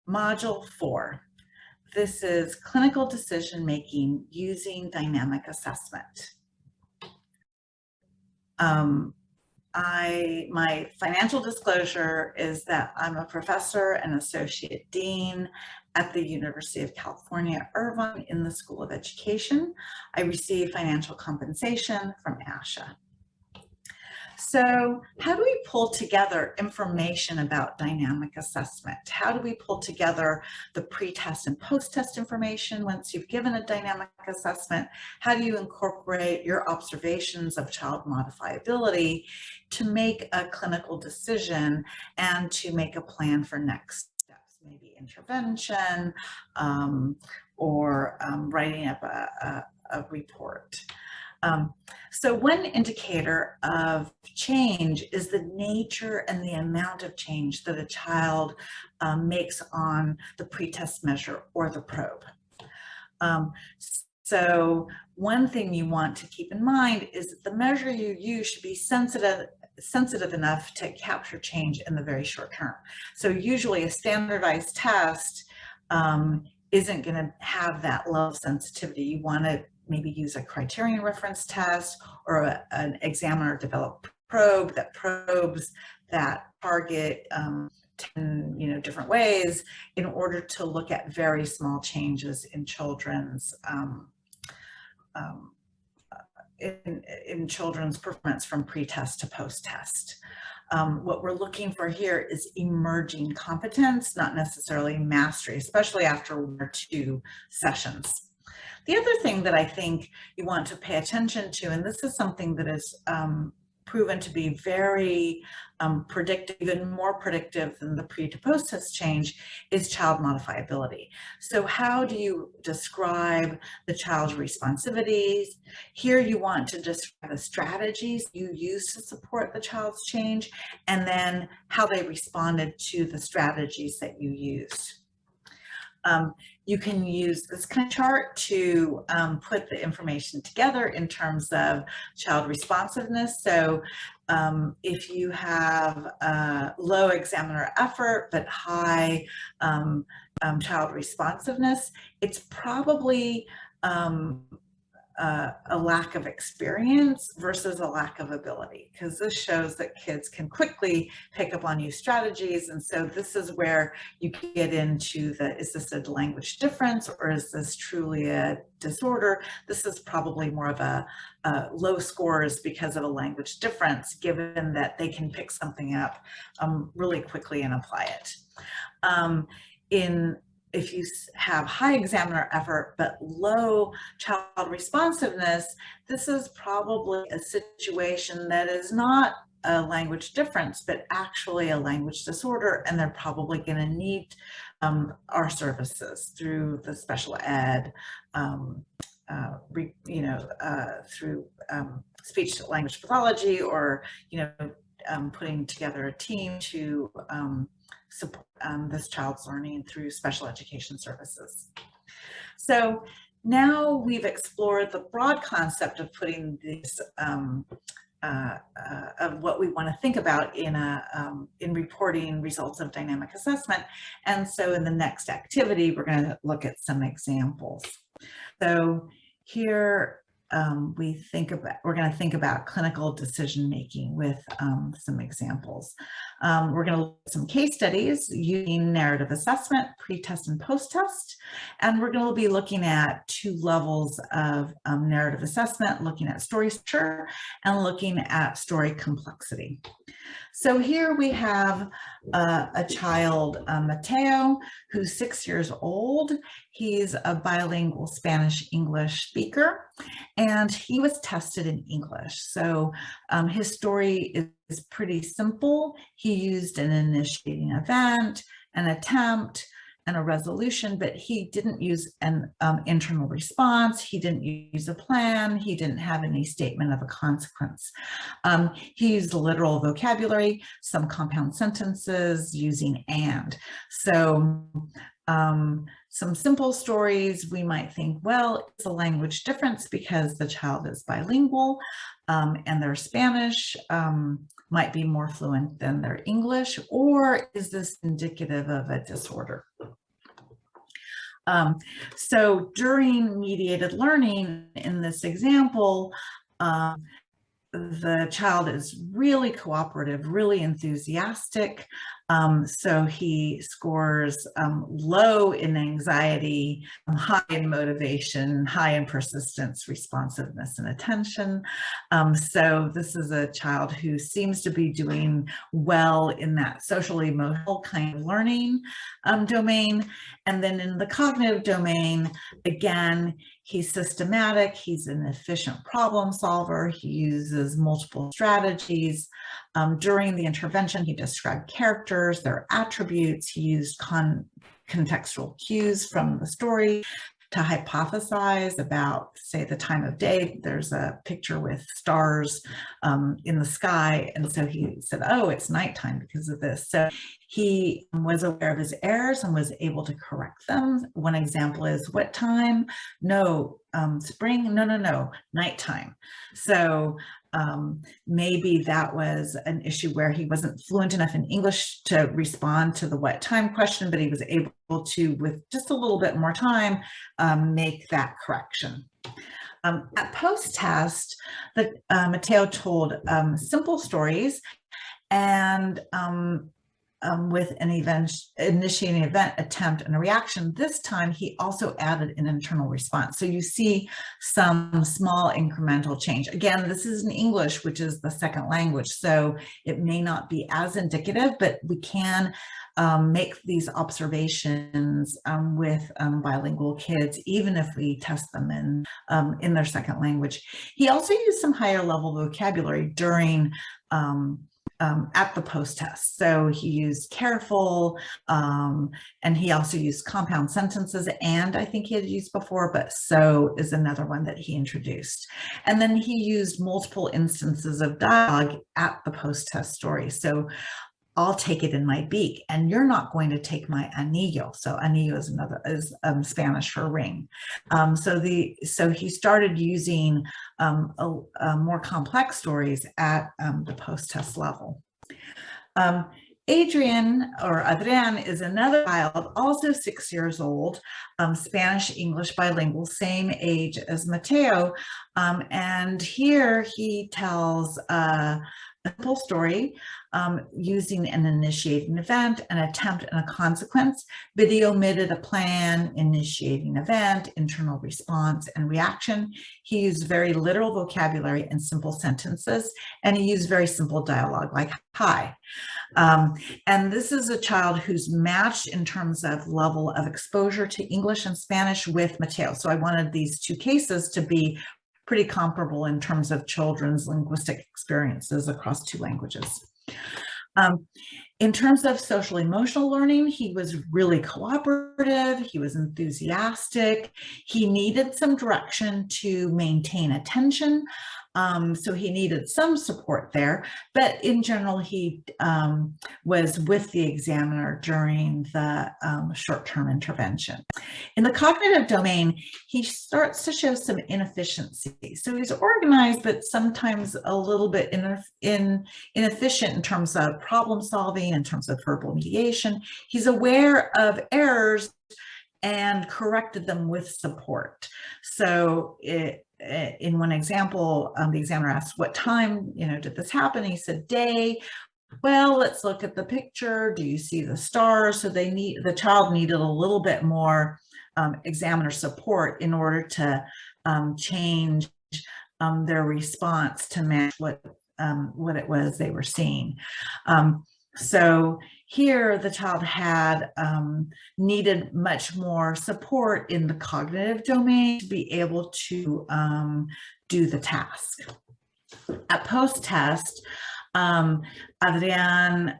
Module 4. This is clinical decision making using dynamic assessment. My financial disclosure is that I'm a professor and associate dean at the University of California, Irvine in the School of Education. I receive financial compensation from ASHA. So how do we pull together information about dynamic assessment? How do we pull together the pre-test and post-test information once you've given a dynamic assessment? How do you incorporate your observations of child modifiability to make a clinical decision and to make a plan for next steps, maybe intervention or writing up a report? So one indicator of change is the nature and the amount of change that a child makes on the pretest measure or the probe. So one thing you want to keep in mind is that the measure you use should be sensitive enough to capture change in the very short term. So usually a standardized test isn't going to have that level of sensitivity. You want to maybe use a criterion reference test or an examiner developed probe that probes that target 10 different ways in order to look at very small changes in children's children's performance from pre-test to post-test. What we're looking for here is emerging competence, not necessarily mastery, especially after 1 or 2 sessions. The other thing that I think you want to pay attention to, and this is something that is proven to be very predictive, even more predictive than the pre to post test change, is child modifiability. So how do you describe the child's responsivities? Here you want to describe the strategies you use to support the child's change, and then how they responded to the strategies that you used. You can use this kind of chart to put the information together in terms of child responsiveness. So if you have low examiner effort but high child responsiveness, it's probably a lack of experience versus a lack of ability, because this shows that kids can quickly pick up on new strategies. And so this is where you get into is this a language difference or is this truly a disorder? This is probably more of a low scores because of a language difference, given that they can pick something up really quickly and apply it. If you have high examiner effort but low child responsiveness, this is probably a situation that is not a language difference, but actually a language disorder, and they're probably going to need our services through the special ed, through speech language pathology, or putting together a team to support this child's learning through special education services. So now we've explored the broad concept of putting these of what we want to think about in reporting results of dynamic assessment. And so in the next activity, we're going to look at some examples. So here we're going to think about clinical decision making with some examples. We're going to look at some case studies using narrative assessment, pre-test and post-test, and we're going to be looking at 2 levels of narrative assessment, looking at story structure and looking at story complexity. So here we have a child, Mateo, who's 6 years old. He's a bilingual Spanish-English speaker, and he was tested in English. So his story is pretty simple. He used an initiating event, an attempt, and a resolution, but he didn't use an internal response. He didn't use a plan. He didn't have any statement of a consequence. He used literal vocabulary, some compound sentences using and. So some simple stories, we might think, well, it's a language difference because the child is bilingual and their Spanish might be more fluent than their English, or is this indicative of a disorder? So during mediated learning in this example, the child is really cooperative, really enthusiastic. So he scores low in anxiety, high in motivation, high in persistence, responsiveness, and attention. So this is a child who seems to be doing well in that social emotional kind of learning domain. And then in the cognitive domain, again, he's systematic, he's an efficient problem solver, he uses multiple strategies. During the intervention, he described characters, their attributes, he used contextual cues from the story to hypothesize about, say, the time of day. There's a picture with stars in the sky, and so he said, oh, it's nighttime because of this. So he was aware of his errors and was able to correct them. One example is, what time? No, spring? No, nighttime. So maybe that was an issue where he wasn't fluent enough in English to respond to the what time question, but he was able to, with just a little bit more time, make that correction. At post-test, Mateo told simple stories, and with an initiating event, attempt, and a reaction. This time, he also added an internal response. So you see some small incremental change. Again, this is in English, which is the second language, so it may not be as indicative, but we can make these observations with bilingual kids, even if we test them in their second language. He also used some higher level vocabulary during at the post-test. So he used careful, and he also used compound sentences, and I think he had used before, but so is another one that he introduced. And then he used multiple instances of dialogue at the post-test story. So I'll take it in my beak, and you're not going to take my anillo. So anillo is Spanish for ring. So he started using more complex stories at the post-test level. Adrián is another child, also 6 years old, Spanish-English bilingual, same age as Mateo. And here he tells a simple story using an initiating event, an attempt, and a consequence, but he omitted a plan, initiating event, internal response, and reaction. He used very literal vocabulary and simple sentences, and he used very simple dialogue like hi. And this is a child who's matched in terms of level of exposure to English and Spanish with Mateo. So I wanted these two cases to be pretty comparable in terms of children's linguistic experiences across two languages. In terms of social emotional learning, he was really cooperative, he was enthusiastic, he needed some direction to maintain attention, so he needed some support there, but in general, he was with the examiner during the short-term intervention. In the cognitive domain, he starts to show some inefficiency. So he's organized, but sometimes a little bit inefficient in terms of problem solving, in terms of verbal mediation. He's aware of errors and corrected them with support. So in one example, the examiner asked, what time, did this happen? He said, day. Well, let's look at the picture. Do you see the stars? So the child needed a little bit more examiner support in order to change their response to match what it was they were seeing. So here the child had needed much more support in the cognitive domain to be able to do the task. At post-test, Adrián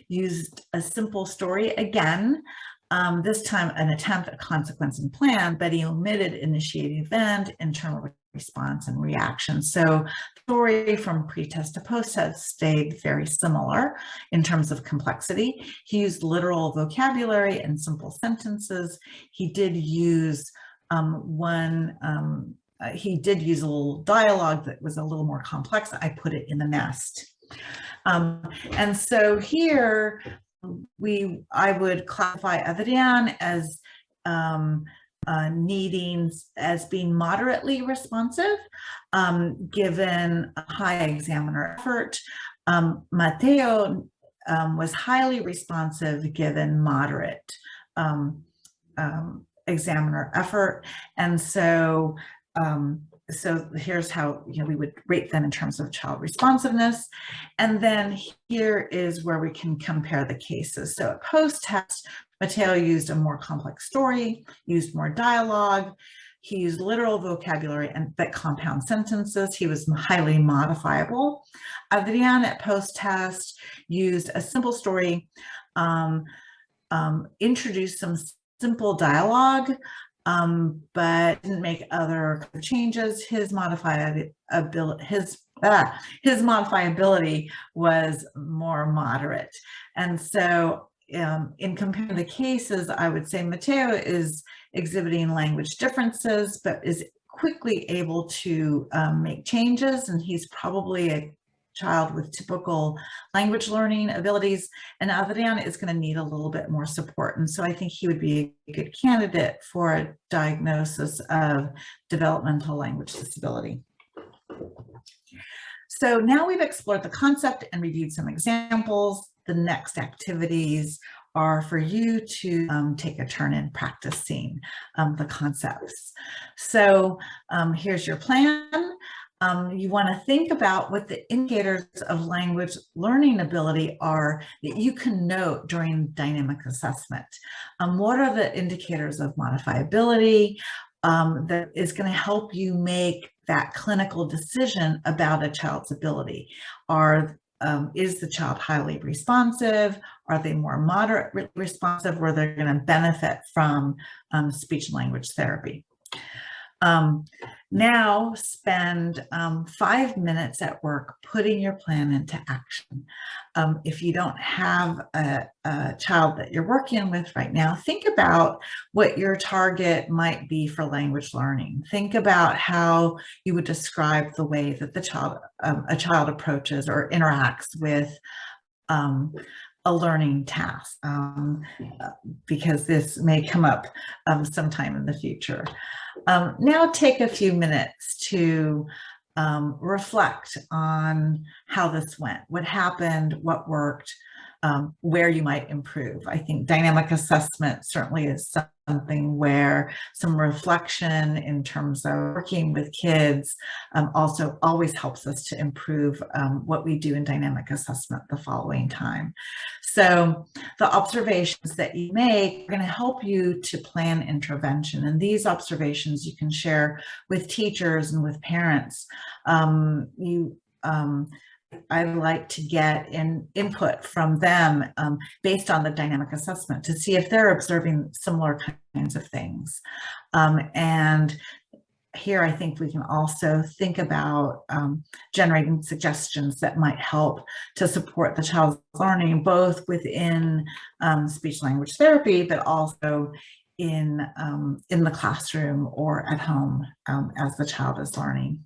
used a simple story again, this time an attempt, a consequence, and plan, but he omitted initiating event, internal response, and reaction. So story from pre-test to post-test stayed very similar in terms of complexity. He used literal vocabulary and simple sentences. He did use he did use a little dialogue that was a little more complex. I put it in the nest. And so here I would classify Adrián as needing as being moderately responsive, given a high examiner effort. Mateo was highly responsive given moderate examiner effort. And so so here's how we would rate them in terms of child responsiveness. And then here is where we can compare the cases. So at post-test, Mateo used a more complex story, used more dialogue. He used literal vocabulary and but compound sentences. He was highly modifiable. Adrián at post-test used a simple story, introduced some simple dialogue, but didn't make other changes. His modifiability was more moderate. And so in comparing the cases, I would say Mateo is exhibiting language differences, but is quickly able to make changes, and he's probably a child with typical language learning abilities, and Adrián is going to need a little bit more support. And so I think he would be a good candidate for a diagnosis of developmental language disability. So now we've explored the concept and reviewed some examples. The next activities are for you to take a turn in practicing the concepts. So here's your plan. You want to think about what the indicators of language learning ability are that you can note during dynamic assessment. What are the indicators of modifiability that is going to help you make that clinical decision about a child's ability? Is the child highly responsive? Are they more moderate responsive, where they're going to benefit from speech and language therapy? Now spend 5 minutes at work putting your plan into action. If you don't have a child that you're working with right now, think about what your target might be for language learning. Think about how you would describe the way that a child approaches or interacts with a learning task, because this may come up sometime in the future. Now take a few minutes to reflect on how this went, what happened, what worked, where you might improve. I think dynamic assessment certainly is something where some reflection in terms of working with kids also always helps us to improve what we do in dynamic assessment the following time. So the observations that you make are going to help you to plan intervention, and these observations you can share with teachers and with parents. I'd like to get input from them based on the dynamic assessment to see if they're observing similar kinds of things. And here I think we can also think about generating suggestions that might help to support the child's learning, both within speech language therapy, but also in the classroom or at home as the child is learning.